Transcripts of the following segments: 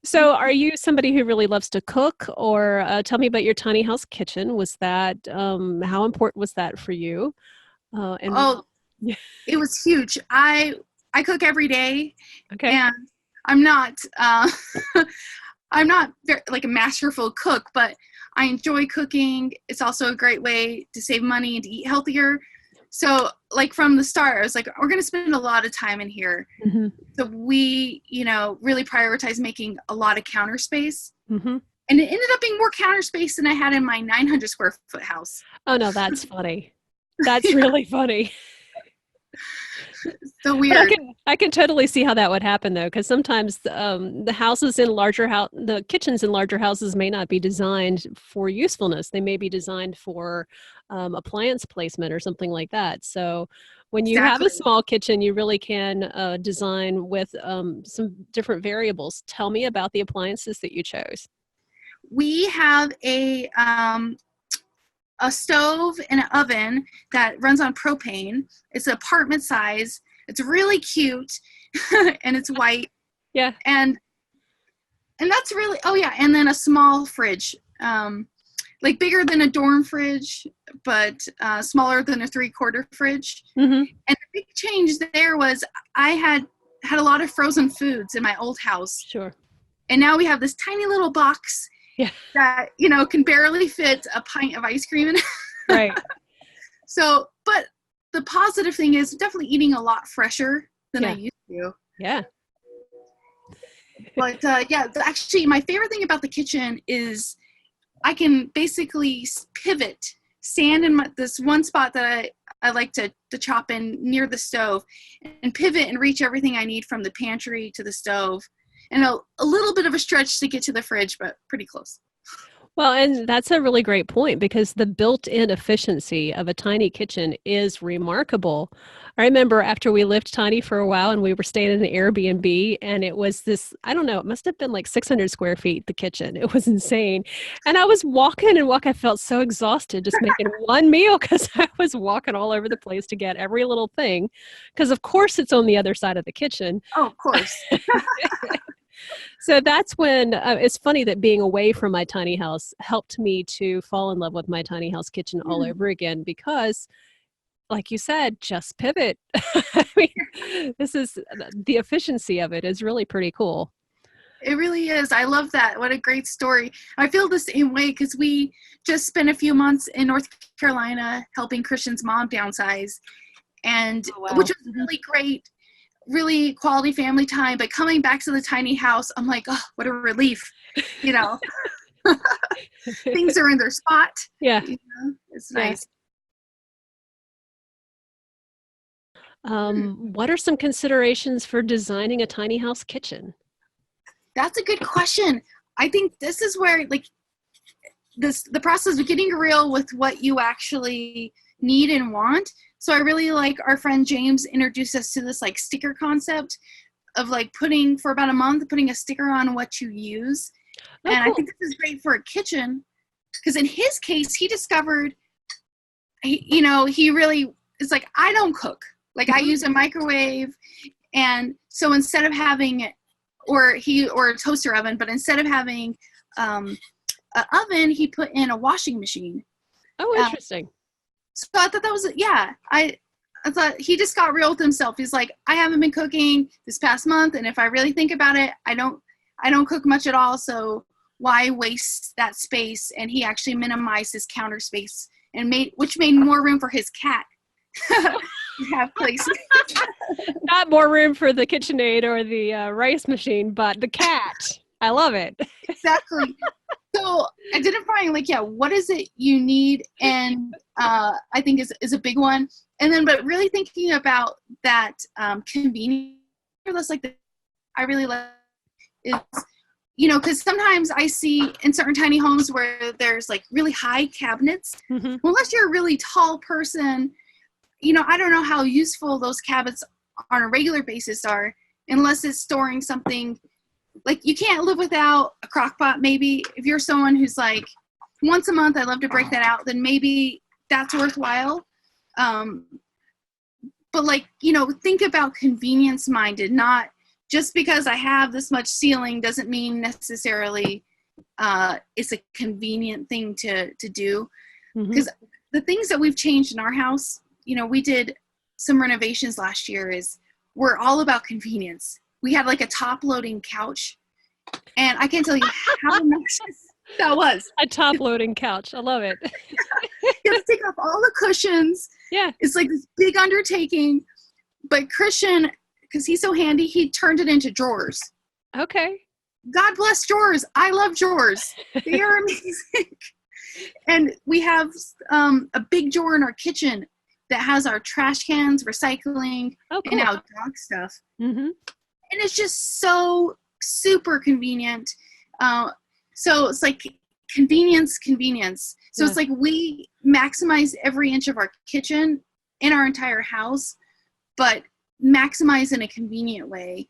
So are you somebody who really loves to cook, or tell me about your tiny house kitchen? Was that, how important was that for you? And Oh, it was huge. I cook every day, okay. and I'm not I'm not like a masterful cook, but I enjoy cooking. It's also a great way to save money and to eat healthier. So, like from the start, I was like, we're going to spend a lot of time in here. Hmm. So we, really prioritize making a lot of counter space. Hmm. And it ended up being more counter space than I had in my 900 square foot house. Oh no, that's funny. That's Yeah, really funny. so But I weird. can I can totally see how that would happen though, because sometimes the houses in the kitchens in larger houses may not be designed for usefulness. They may be designed for appliance placement or something like that. So when you have a Exactly. small kitchen, you really can design with some different variables. Tell me about the appliances that you chose. We have a stove and an oven that runs on propane. It's apartment size. It's really cute, and it's white. Yeah. And that's really, oh yeah, and then a small fridge, like bigger than a dorm fridge, but smaller than a 3/4 fridge. Hmm. And the big change there was I had a lot of frozen foods in my old house, Sure. and now we have this tiny little box Yeah. that can barely fit a pint of ice cream in. Right. So, but the positive thing is definitely eating a lot fresher than I Yeah. used to. Yeah. But yeah, actually, my favorite thing about the kitchen is I can basically pivot, stand in this one spot that I like to chop in near the stove, and pivot and reach everything I need from the pantry to the stove. And a little bit of a stretch to get to the fridge, but pretty close. Well, and that's a really great point because the built-in efficiency of a tiny kitchen is remarkable. I remember after we lived tiny for a while and we were staying in an Airbnb, and it was this, I don't know, it must have been like 600 square feet, the kitchen. It was insane. And I was walking and walking. I felt so exhausted just making one meal because I was walking all over the place to get every little thing. Because, of course, it's on the other side of the kitchen. Oh, of course. So that's when it's funny that being away from my tiny house helped me to fall in love with my tiny house kitchen all Yeah, over again because, like you said, just pivot. I mean, this is the efficiency of it is really pretty cool. it really is. I love that. What a great story. I feel the same way because we just spent a few months in North Carolina helping Christian's mom downsize, and Oh, which wow. was really great, really quality family time. But coming back to the tiny house, I'm like, oh, what a relief. You know, things are in their spot. Yeah, It's yeah. nice. What are some considerations for designing a tiny house kitchen? That's a good question. I think this is where like the process of getting real with what you actually need and want. So I really like our friend James introduced us to this like sticker concept of like putting for about a month, putting a sticker on what you use. Oh, And I cool. think this is great for a kitchen because in his case, he discovered, he really is like, I don't cook. Like I Mhm. use a microwave. And so instead of having, or a toaster oven, but instead of having an oven, he put in a washing machine. Oh, Uh, interesting. so I thought that was, yeah, I thought he just got real with himself. He's like, I haven't been cooking this past month, and if I really think about it, I don't cook much at all. So why waste that space? And he actually minimized his counter space and which made more room for his cat to have place. Not more room for the KitchenAid or the rice machine, but the cat. I love it. Exactly. So identifying like, yeah, what is it you need? And I think is a big one. And then, but really thinking about that convenience, that's like I really like is, because sometimes I see in certain tiny homes where there's like really high cabinets. Hmm. Unless you're a really tall person, I don't know how useful those cabinets on a regular basis are, unless it's storing something. Like you can't live without a crock pot. Maybe if you're someone who's like once a month, I love to break that out, then maybe that's worthwhile. Um, but like, think about convenience minded, not just because I have this much ceiling doesn't mean necessarily it's a convenient thing to do. Because the things that we've changed in our house, we did some renovations last year, we're all about convenience. We had like a top loading couch, and I can't tell you how obnoxious that was. A top loading couch. I love it. You have to take off all the cushions. Yeah. It's like this big undertaking. But Christian, because he's so handy, he turned it into drawers. Okay. God bless drawers. I love drawers. They are amazing. And we have a big drawer in our kitchen that has our trash cans, recycling, and now dog stuff. And it's just so super convenient. So it's like convenience. So it's like we maximize every inch of our kitchen in our entire house, but maximize in a convenient way.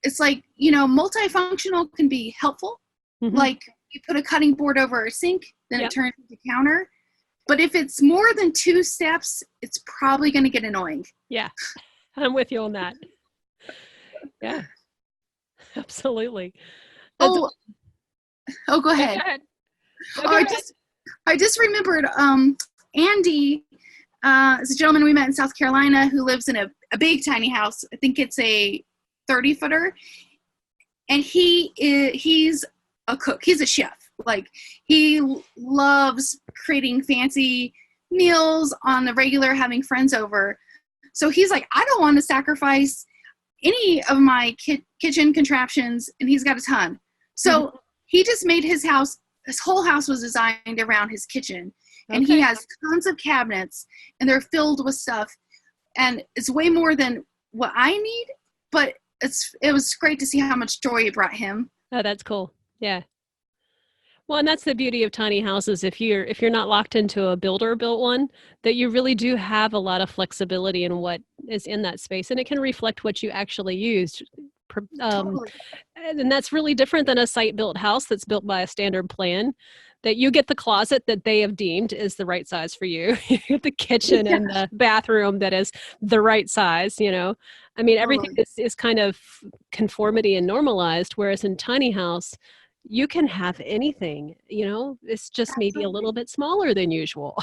It's like, multifunctional can be helpful. Like you put a cutting board over a sink, then it turns into a counter. But if it's more than 2 steps, it's probably going to get annoying. Yeah, I'm with you on that. Yeah, absolutely. Go ahead. I just remembered Andy is a gentleman we met in South Carolina who lives in a big tiny house. I think it's a 30-footer. And he's a cook. He's a chef. Like, he loves creating fancy meals on the regular, having friends over. So he's like, I don't want to sacrifice any of my kitchen contraptions, and he's got a ton. So he just made his whole house was designed around his kitchen. And he has tons of cabinets, and they're filled with stuff. And it's way more than what I need, but it was great to see how much joy it brought him. Oh, that's cool. Yeah. Well, and that's the beauty of tiny houses. If you're not locked into a builder built one, that you really do have a lot of flexibility in what is in that space, and it can reflect what you actually used. Totally. And that's really different than a site-built house that's built by a standard plan, that you get the closet that they have deemed is the right size for you. You get the kitchen and the bathroom that is the right size, I mean, everything is kind of conformity and normalized, whereas in tiny house, you can have anything, it's just maybe a little bit smaller than usual.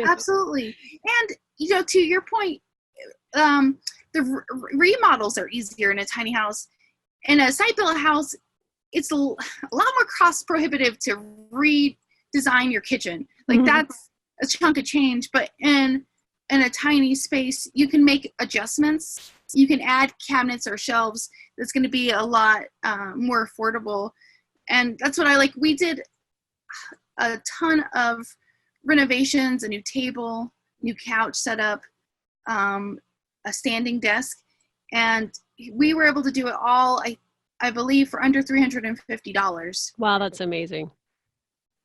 Absolutely. And, to your point, the remodels are easier in a tiny house. In a site-built house, it's a lot more cost prohibitive to redesign your kitchen. Like, that's a chunk of change. But in a tiny space, you can make adjustments. You can add cabinets or shelves. That's going to be a lot more affordable. And that's what I like. We did a ton of renovations, a new table, new couch setup, a standing desk. And we were able to do it all, I believe, for under $350. Wow, that's amazing.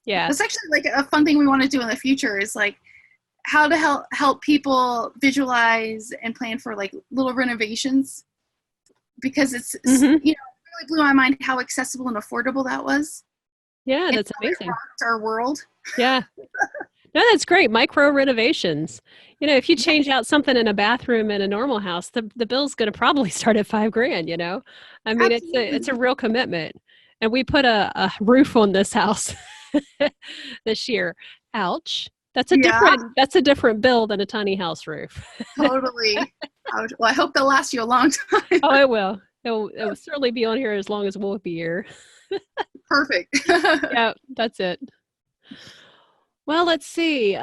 Yeah. That's actually like a fun thing we want to do in the future, is like how to help people visualize and plan for like little renovations, because it's it really blew my mind how accessible and affordable that was. Yeah, that's amazing. It rocked our world. Yeah. No, that's great. Micro renovations. If you change out something in a bathroom in a normal house, the bill's going to probably start at $5,000. I mean, it's a real commitment. And we put a roof on this house this year. Ouch. That's a different bill than a tiny house roof. Totally. Well, I hope they'll last you a long time. Oh, it will. It will certainly be on here as long as we'll be here. Perfect. Yeah, that's it. Well, let's see.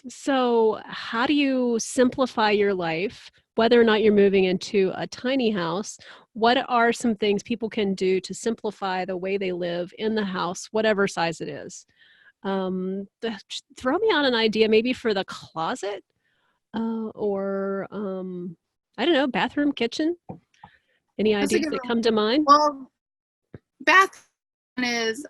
So how do you simplify your life, whether or not you're moving into a tiny house? What are some things people can do to simplify the way they live in the house, whatever size it is? Throw me out an idea maybe for the closet or, I don't know, bathroom, kitchen. Any ideas that come to mind? Well, bathroom is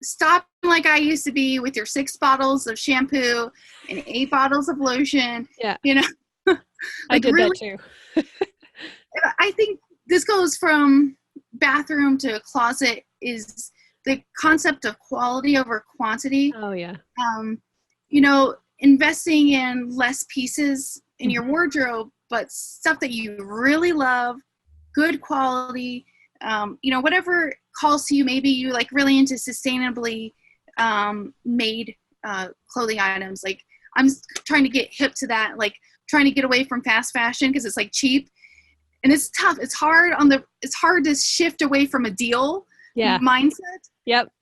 stop like I used to be with your 6 bottles of shampoo and 8 bottles of lotion. Yeah. Like, I did that too. I think this goes from bathroom to closet, is the concept of quality over quantity. Oh, yeah. Investing in less pieces in your wardrobe, but stuff that you really love good quality, whatever calls to you. Maybe you like really into sustainably made clothing items. Like I'm trying to get hip to that, like trying to get away from fast fashion because it's like cheap and it's tough. It's hard to shift away from a deal mindset. Yep.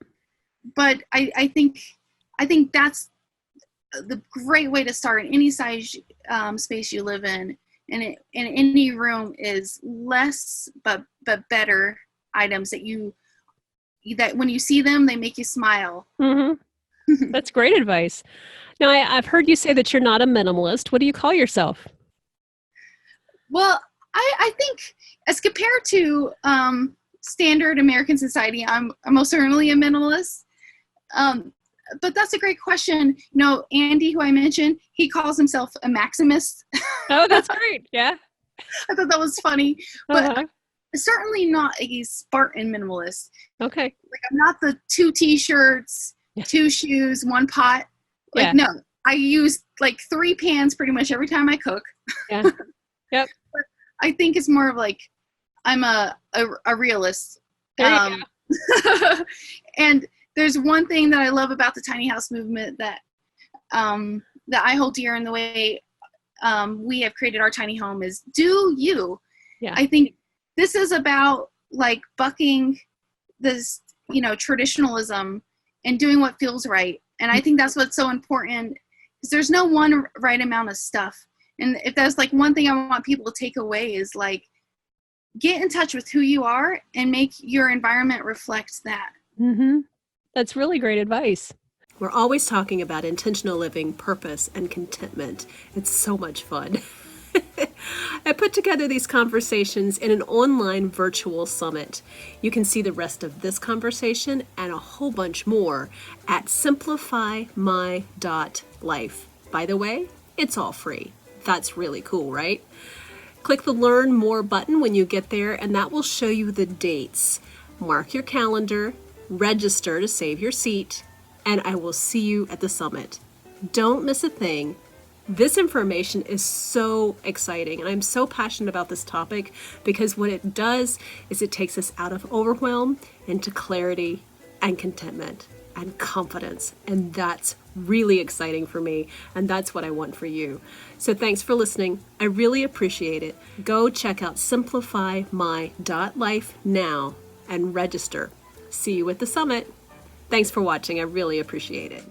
But I think that's the great way to start in any size space you live in. And in any room is less but better items that when you see them, they make you smile. Mm-hmm. That's great advice. Now, I've heard you say that you're not a minimalist. What do you call yourself? Well, I think as compared to standard American society, I'm most certainly a minimalist. But that's a great question. Andy, who I mentioned, he calls himself a maximist. Oh, that's great. Yeah. I thought that was funny. But Uh-huh. certainly not a Spartan minimalist. Okay. Like I'm not the 2 t-shirts, 2 shoes, 1 pot. Like no, I use like 3 pans pretty much every time I cook. Yeah. Yep. But I think it's more of like I'm a realist. There you go. And there's one thing that I love about the tiny house movement that I hold dear in the way we have created our tiny home is do you. Yeah. I think this is about like bucking this, traditionalism and doing what feels right. And I think that's what's so important because there's no one right amount of stuff. And if there's like one thing I want people to take away is like, get in touch with who you are and make your environment reflect that. Mm-hmm. That's really great advice. We're always talking about intentional living, purpose, and contentment. It's so much fun. I put together these conversations in an online virtual summit. You can see the rest of this conversation and a whole bunch more at simplifymy.life. By the way, it's all free. That's really cool, right? Click the Learn More button when you get there, and that will show you the dates. Mark your calendar, register to save your seat, and I will see you at the summit. Don't miss a thing. This information is so exciting, and I'm so passionate about this topic because what it does is it takes us out of overwhelm into clarity and contentment and confidence, and that's really exciting for me, and that's what I want for you. So thanks for listening. I really appreciate it. Go check out simplifymy.life now and register. See you at the summit. Thanks for watching. I really appreciate it.